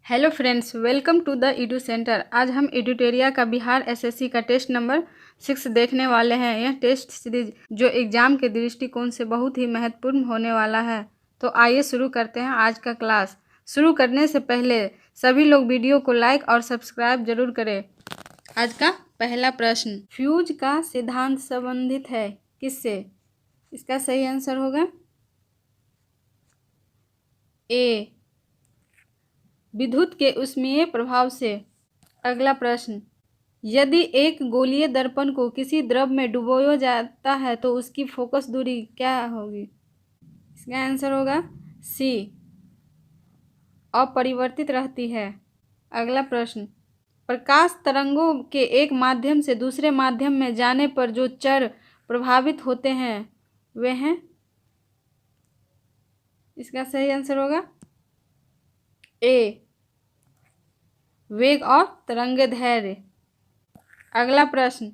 Hello friends, welcome to the Edu Centre. आज हम Edutoria का बिहार एसएससी का टेस्ट नंबर 6 देखने वाले हैं। यह टेस्ट सीरीज जो एग्ज़ाम के दृष्टिकोण से बहुत ही महत्वपूर्ण होने वाला है। तो आइए शुरू करते हैं आज का क्लास। शुरू करने से पहले सभी लोग वीडियो को लाइक और सब्सक्राइब जरूर करें। आज का पहला प्रश्न, फ्यूज का सिद्धांत संबंधित है किससे? इसका सही आंसर होगा ए, विद्युत के ऊष्मीय प्रभाव से। अगला प्रश्न, यदि एक गोलीय दर्पण को किसी द्रव में डुबोया जाता है तो उसकी फोकस दूरी क्या होगी? इसका आंसर होगा सी, अपरिवर्तित रहती है। अगला प्रश्न, प्रकाश तरंगों के एक माध्यम से दूसरे माध्यम में जाने पर जो चर प्रभावित होते हैं वे हैं? इसका सही आंसर होगा ए, वेग और तरंगदैर्घ्य। अगला प्रश्न,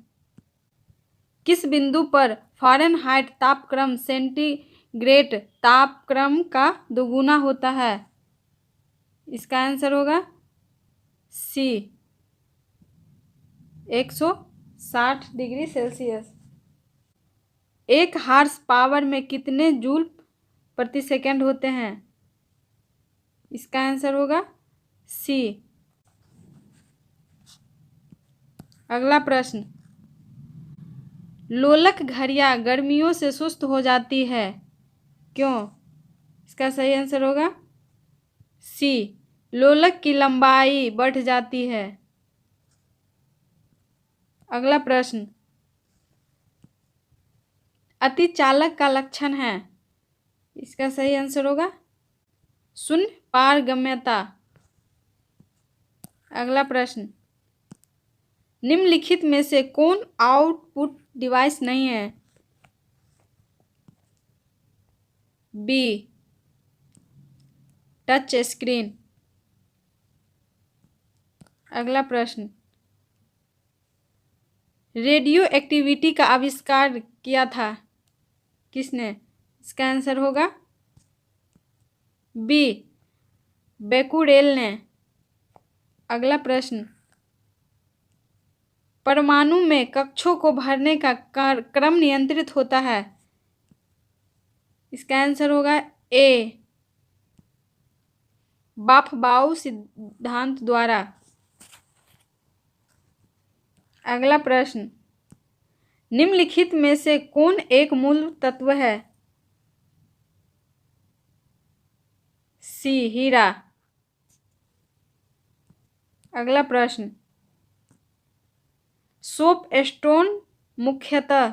किस बिंदु पर फ़ारेनहाइट तापक्रम सेंटीग्रेड तापक्रम का दोगुना होता है? इसका आंसर होगा सी, 160 डिग्री सेल्सियस। एक हार्स पावर में कितने जूल प्रति सेकंड होते हैं? इसका आंसर होगा सी। अगला प्रश्न, लोलक घड़ियां गर्मियों से सुस्त हो जाती है क्यों? इसका सही आंसर होगा सी, लोलक की लंबाई बढ़ जाती है। अगला प्रश्न, अतिचालक का लक्षण है? इसका सही आंसर होगा शून्य पारगम्यता। अगला प्रश्न, निम्नलिखित में से कौन आउटपुट डिवाइस नहीं है? B, touch screen. अगला प्रश्न, रेडियो एक्टिविटी का आविष्कार किया था किसने? इसका आंसर होगा बी, बेकुरेल ने। अगला प्रश्न, परमाणु में कक्षों को भरने का क्रम नियंत्रित होता है? इसका आंसर होगा ए, बाफ-बाउ सिद्धांत द्वारा। अगला प्रश्न, निम्नलिखित में से कौन एक मूल तत्व है? सी, हीरा। अगला प्रश्न, सोप स्टोन मुख्यतः?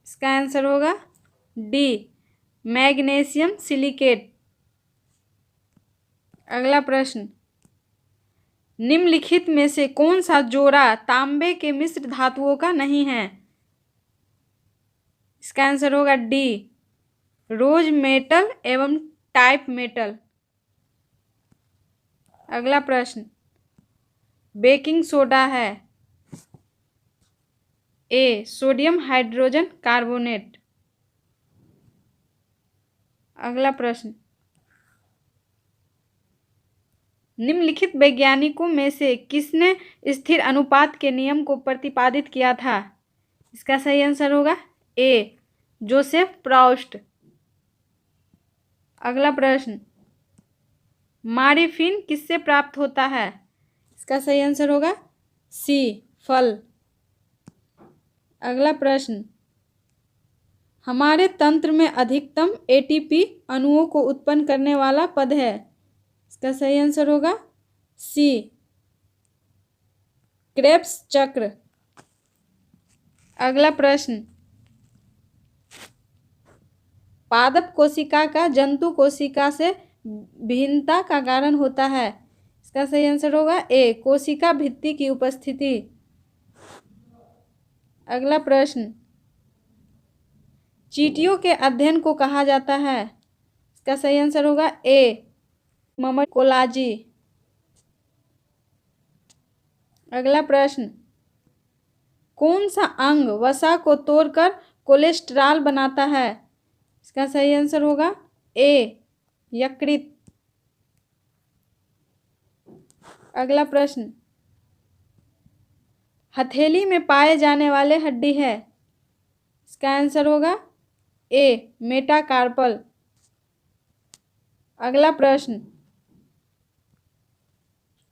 इसका आंसर होगा डी, मैग्नीशियम सिलिकेट। अगला प्रश्न, निम्नलिखित में से कौन सा जोड़ा तांबे के मिश्र धातुओं का नहीं है? इसका आंसर होगा डी, रोज मेटल एवं टाइप मेटल। अगला प्रश्न, बेकिंग सोडा है? ए, सोडियम हाइड्रोजन कार्बोनेट। अगला प्रश्न, निम्नलिखित वैज्ञानिकों में से किसने स्थिर अनुपात के नियम को प्रतिपादित किया था? इसका सही आंसर होगा ए, जोसेफ प्राउस्ट। अगला प्रश्न, मारिफिन किससे प्राप्त होता है? इसका सही आंसर होगा सी, फल। अगला प्रश्न, हमारे तंत्र में अधिकतम एटीपी अणुओं को उत्पन्न करने वाला पद है? इसका सही आंसर होगा सी, क्रेब्स चक्र। अगला प्रश्न, पादप कोशिका का जंतु कोशिका से भिन्नता का कारण होता है? इसका सही आंसर होगा ए, कोशिका भित्ति की उपस्थिति। अगला प्रश्न, चींटियों के अध्ययन को कहा जाता है? इसका सही आंसर होगा ए, ममकोलॉजी। अगला प्रश्न, कौन सा अंग वसा को तोड़कर कोलेस्ट्रॉल बनाता है? इसका सही आंसर होगा ए, यकृत। अगला प्रश्न, हथेली में पाए जाने वाले हड्डी है। इसका आंसर होगा ए मेटाकार्पल। अगला प्रश्न,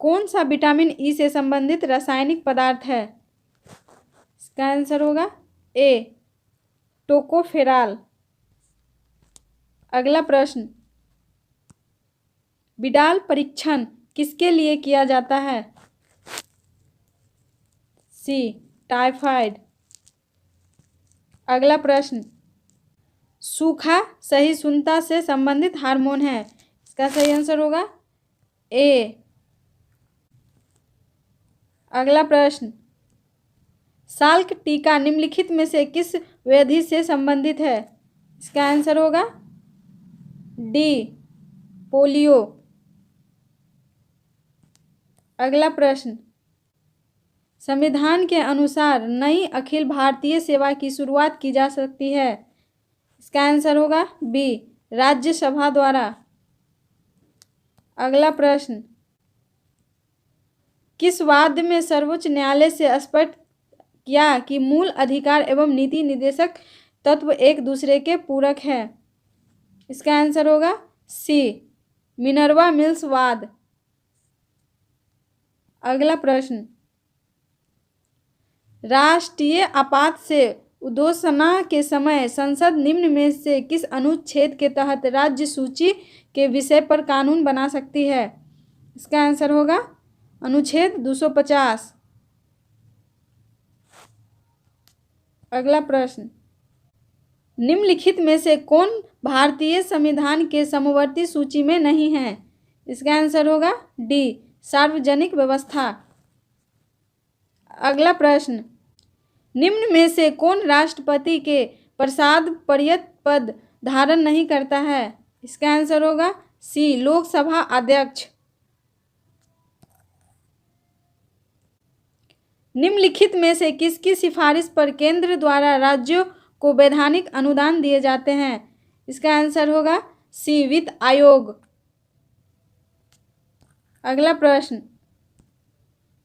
कौन सा विटामिन ई से संबंधित रासायनिक पदार्थ है। इसका आंसर होगा ए टोकोफेरॉल। अगला प्रश्न, विडाल परीक्षण किसके लिए किया जाता है। सी टाइफाइड। अगला प्रश्न, सूखा सहिष्णुता से संबंधित हार्मोन है। इसका सही आंसर होगा ए। अगला प्रश्न, साल्क टीका निम्नलिखित में से किस व्याधि से संबंधित है। इसका आंसर होगा डी पोलियो। अगला प्रश्न, संविधान के अनुसार नई अखिल भारतीय सेवा की शुरुआत की जा सकती है। इसका आंसर होगा बी राज्यसभा द्वारा। अगला प्रश्न, किस वाद्य में सर्वोच्च न्यायालय से स्पष्ट किया कि मूल अधिकार एवं नीति निर्देशक तत्व एक दूसरे के पूरक है। इसका आंसर होगा सी मिनर्वा मिल्स वाद। अगला प्रश्न, राष्ट्रीय आपात से उद्घोषणा के समय संसद निम्न में से किस अनुच्छेद के तहत राज्य सूची के विषय पर कानून बना सकती है। इसका आंसर होगा अनुच्छेद 250। अगला प्रश्न, निम्नलिखित में से कौन भारतीय संविधान के समवर्ती सूची में नहीं है। इसका आंसर होगा डी सार्वजनिक व्यवस्था। अगला प्रश्न, निम्न में से कौन राष्ट्रपति के प्रसाद पर्यत पद धारण नहीं करता है। इसका आंसर होगा सी लोकसभा अध्यक्ष। निम्नलिखित में से किसकी सिफारिश पर केंद्र द्वारा राज्यों को वैधानिक अनुदान दिए जाते हैं। इसका आंसर होगा सी वित्त आयोग। अगला प्रश्न,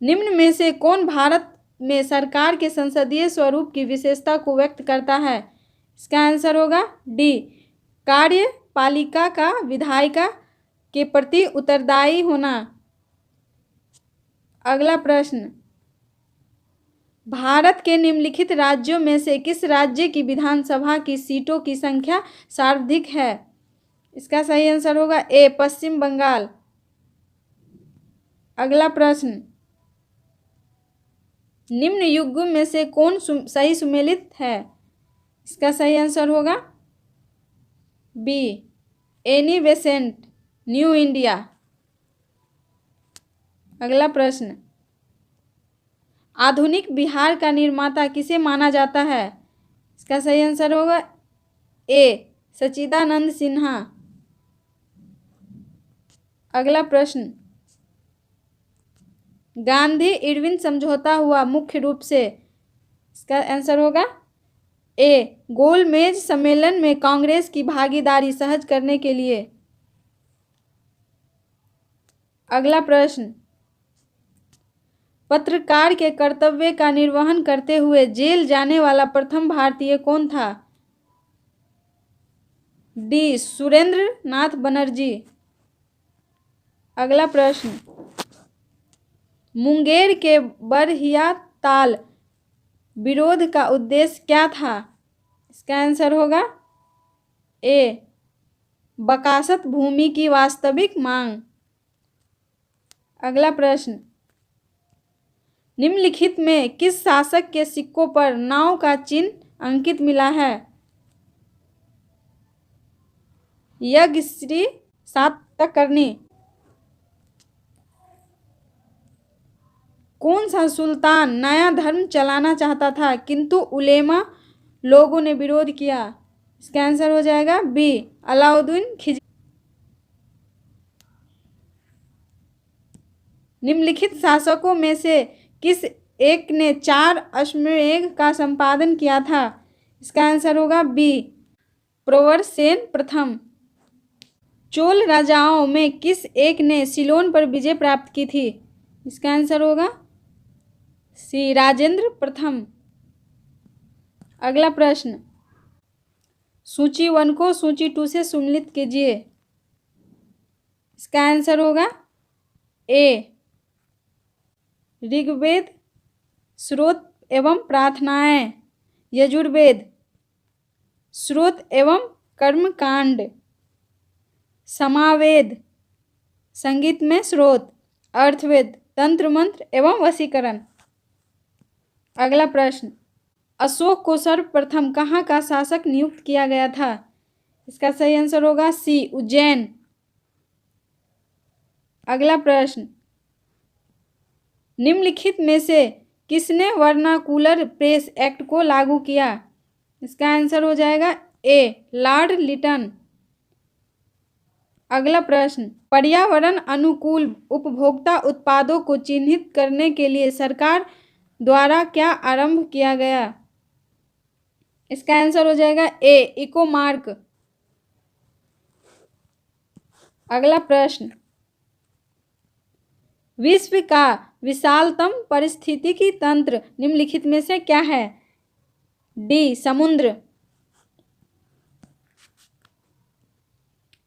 निम्न में से कौन भारत में सरकार के संसदीय स्वरूप की विशेषता को व्यक्त करता है। इसका आंसर होगा डी कार्यपालिका का विधायिका के प्रति उत्तरदायी होना। अगला प्रश्न, भारत के निम्नलिखित राज्यों में से किस राज्य की विधानसभा की सीटों की संख्या सर्वाधिक है। इसका सही आंसर होगा ए पश्चिम बंगाल। अगला प्रश्न, निम्न युग्म में से कौन सही सुमेलित है। इसका सही आंसर होगा be Annie Besant new India. अगला प्रश्न, आधुनिक बिहार का निर्माता किसे माना जाता है। इसका सही आंसर होगा ए सच्चिदानंद सिन्हा। अगला प्रश्न, गांधी इरविन समझौता हुआ मुख्य रूप से। इसका आंसर होगा ए गोलमेज सम्मेलन में कांग्रेस की भागीदारी सहज करने के लिए। अगला प्रश्न, पत्रकार के कर्तव्य का निर्वहन करते हुए जेल जाने वाला प्रथम भारतीय कौन था। डी सुरेंद्र नाथ बनर्जी। अगला प्रश्न, मुंगेर के बरहिया ताल विरोध का उद्देश्य क्या था। इसका आंसर होगा ए बकासत भूमि की वास्तविक मांग। अगला प्रश्न, निम्नलिखित में किस शासक के सिक्कों पर नाव का चिन्ह अंकित मिला है। यज्ञश्री सातकर्णी। कौन सा सुल्तान नया धर्म चलाना चाहता था किंतु उलेमा लोगों ने विरोध किया। इसका आंसर हो जाएगा बी अलाउद्दीन खिलजी। निम्नलिखित शासकों में से किस एक ने 4 अश्वमेध का संपादन किया था। इसका आंसर होगा बी प्रवरसेन प्रथम। चोल राजाओं में किस एक ने सिलोन पर विजय प्राप्त की थी। इसका आंसर होगा सी, राजेंद्र प्रथम। अगला प्रश्न, सूची 1 को सूची 2 से सम्मिलित कीजिए। इसका आंसर होगा ए, ऋग्वेद, स्रोत एवं प्रार्थनाएं, यजुर्वेद, स्रोत एवं कर्मकांड, समावेद, संगीत में स्रोत, अर्थवेद, तंत्र मंत्र एवं वशीकरण। अगला प्रश्न, अशोक को सर्वप्रथम कहाँ का शासक नियुक्त किया गया था? इसका सही आंसर होगा सी, उज्जैन। अगला प्रश्न, निम्नलिखित में से किसने वर्नाकुलर प्रेस एक्ट को लागू किया? इसका आंसर हो जाएगा ए, लॉर्ड लिटन। अगला प्रश्न, पर्यावरण अनुकूल उपभोक्ता उत्पादों को चिन्हित करने के लिए सरकार द्वारा क्या आरंभ किया गया? इसका आंसर हो जाएगा ए, इको मार्क। अगला प्रश्न, विश्व का विशालतम पारिस्थितिकी तंत्र निम्नलिखित में से क्या है? डी, समुद्र।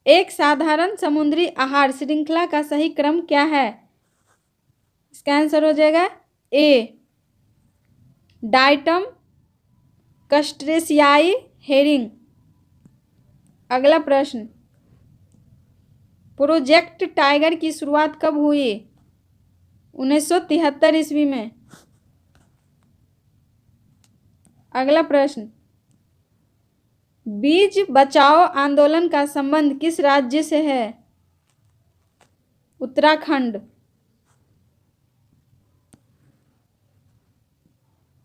एक साधारण समुद्री आहार श्रृंखला का सही क्रम क्या है? इसका आंसर हो जाएगा ए, डाइटम, क्रस्टेशियाई, हेरिंग। अगला प्रश्न, प्रोजेक्ट टाइगर की शुरुआत कब हुई? 1973 ईस्वी में। अगला प्रश्न, बीज बचाओ आंदोलन का संबंध किस राज्य से है? उत्तराखंड।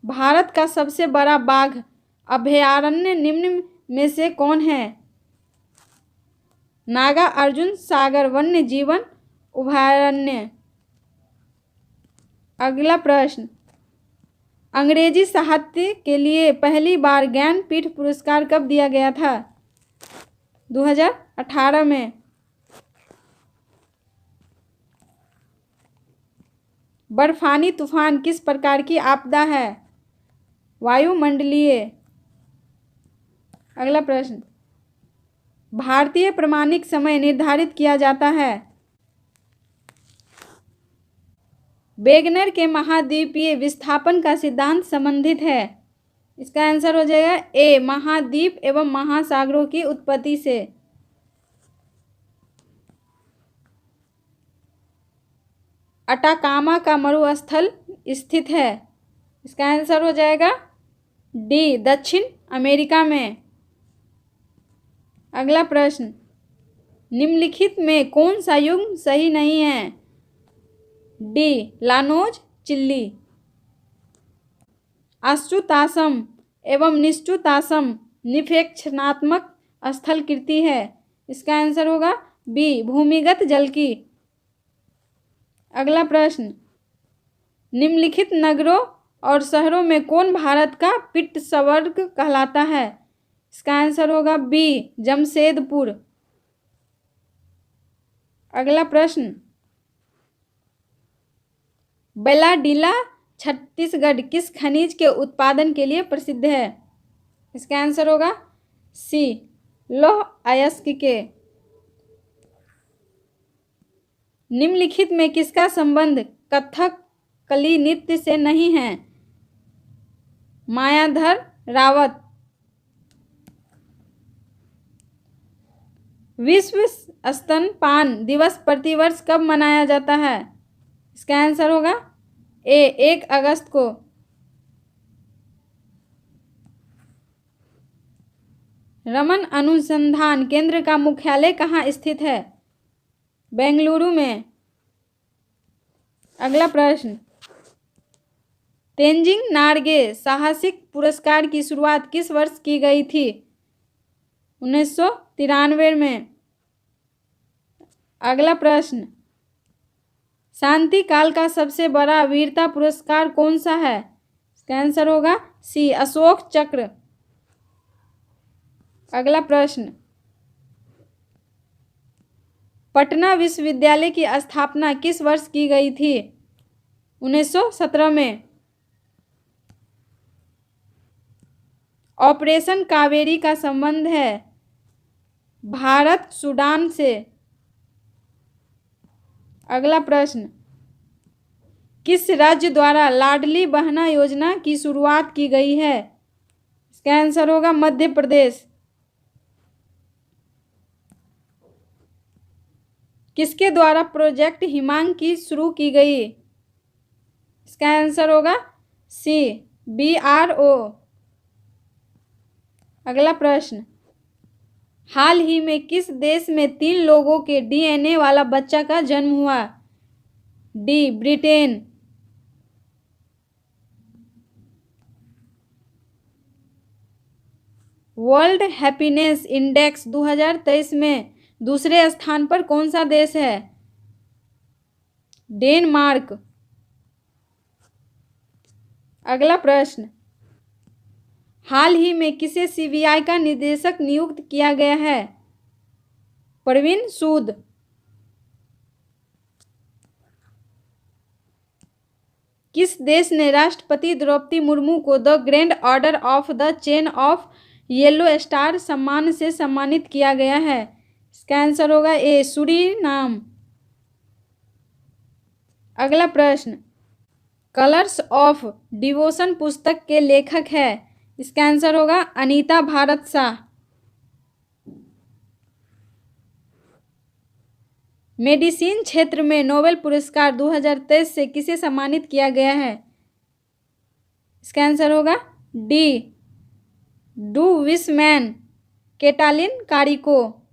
भारत का सबसे बड़ा बाघ अभयारण्य निम्न में से कौन है? नागार्जुन सागर वन्य जीवन अभयारण्य। अगला प्रश्न, अंग्रेजी साहित्य के लिए पहली बार ज्ञानपीठ पुरस्कार कब दिया गया था? 2018 में। बर्फानी तूफान किस प्रकार की आपदा है? वायुमंडलीय। अगला प्रश्न, भारतीय प्रमाणिक समय निर्धारित किया जाता है। वेगनर के महाद्वीपीय विस्थापन का सिद्धांत संबंधित है। इसका आंसर हो जाएगा ए, महाद्वीप एवं महासागरों की उत्पत्ति से। अटाकामा का मरुस्थल स्थित है। इसका आंसर हो जाएगा डी, दक्षिण अमेरिका में। अगला प्रश्न, निम्नलिखित में कौन सा युग्म सही नहीं है? D, llanos, chilli. अश्रुतासम एवं निष्ठुतासम निक्षेपणात्मक स्थलकृति है। इसका आंसर होगा बी, भूमिगत जल की। अगला प्रश्न, निम्नलिखित नगरों और शहरों में कौन भारत का पिट्सबर्ग कहलाता है? इसका आंसर होगा बी, जमशेदपुर। अगला प्रश्न, बेलाडीला छत्तीसगढ़ किस खनिज के उत्पादन के लिए प्रसिद्ध है? इसका आंसर होगा सी, लौह अयस्क के। निम्नलिखित में किसका संबंध कथकली नृत्य से नहीं है? मायाधर रावत। विश्व स्तनपान दिवस प्रतिवर्ष कब मनाया जाता है? इसका आंसर होगा ए, 1 अगस्त को। रमन अनुसंधान केंद्र का मुख्यालय कहाँ स्थित है? बेंगलुरु में। अगला प्रश्न, तेंजिंग नार्गे साहसिक पुरस्कार की शुरुआत किस वर्ष की गई थी? 1993 में। अगला प्रश्न, शांति काल का सबसे बड़ा वीरता पुरस्कार कौन सा है? इसका आंसर होगा सी, अशोक चक्र। अगला प्रश्न, पटना विश्वविद्यालय की स्थापना किस वर्ष की गई थी? 1917 में। ऑपरेशन कावेरी का संबंध है भारत सूडान से। अगला प्रश्न, किस राज्य द्वारा लाडली बहना योजना की शुरुआत की गई है? इसका आंसर होगा मध्य प्रदेश। किसके द्वारा प्रोजेक्ट हिमांक की शुरू की गई? इसका आंसर होगा सी, BRO। अगला प्रश्न, हाल ही में किस देश में 3 लोगों के DNA वाला बच्चा का जन्म हुआ? D, Britain. World happiness index 2023 में दूसरे स्थान पर कौन सा देश है? डेनमार्क। अगला प्रश्न, हाल ही में किसे CBI का निदेशक नियुक्त किया गया है? प्रवीण सूद। किस देश ने राष्ट्रपति द्रौपदी मुर्मू को the grand order of the chain of yellow star सम्मान से सम्मानित किया गया है? इसका आंसर होगा ए, सूरीनाम। अगला प्रश्न, कलर्स ऑफ डिवोशन पुस्तक के लेखक है? इसका आंसर होगा अनीता भारत शाह। मेडिसिन क्षेत्र में नोबेल पुरस्कार 2023 से किसे सम्मानित किया गया है? इसका आंसर होगा D, do Wiseman Katalin Kariko.